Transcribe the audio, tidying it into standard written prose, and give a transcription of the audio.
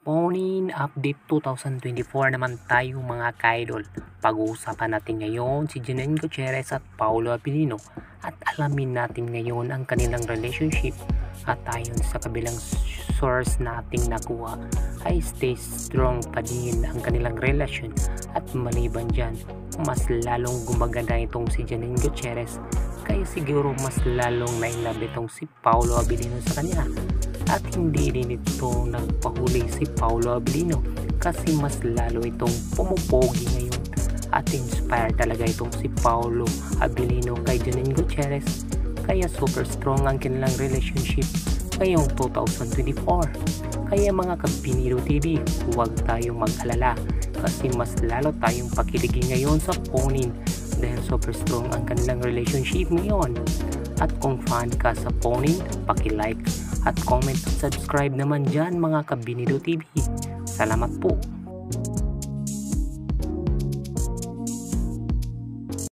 Phone-in Update 2024 naman tayo mga ka-idol. Pag-uusapan natin ngayon si Janine Gutierrez at Paolo Abilino at alamin natin ngayon ang kanilang relationship at ayon sa kabilang source nating nakuha ay stay strong pa din ang kanilang relasyon at maliban dyan mas lalong gumaganda itong si Janine Gutierrez kaya siguro mas lalong na-inlove itong si Paolo Abilino sa kanya. At hindi rin ito nagpahuli si Paolo Abilino kasi mas lalo itong pumupogi ngayon at inspire talaga itong si Paolo Abilino kay Janine Gutierrez kaya super strong ang kanilang relationship ngayong 2024. Kaya mga Kabinido TV, huwag tayong mag-alala kasi mas lalo tayong pakiligin ngayon sa phone-in dahil super strong ang kanilang relationship ngayon. At kung fan ka sa phone-in, paki-like at comment at subscribe naman dyan mga Kabinido TV. Salamat po!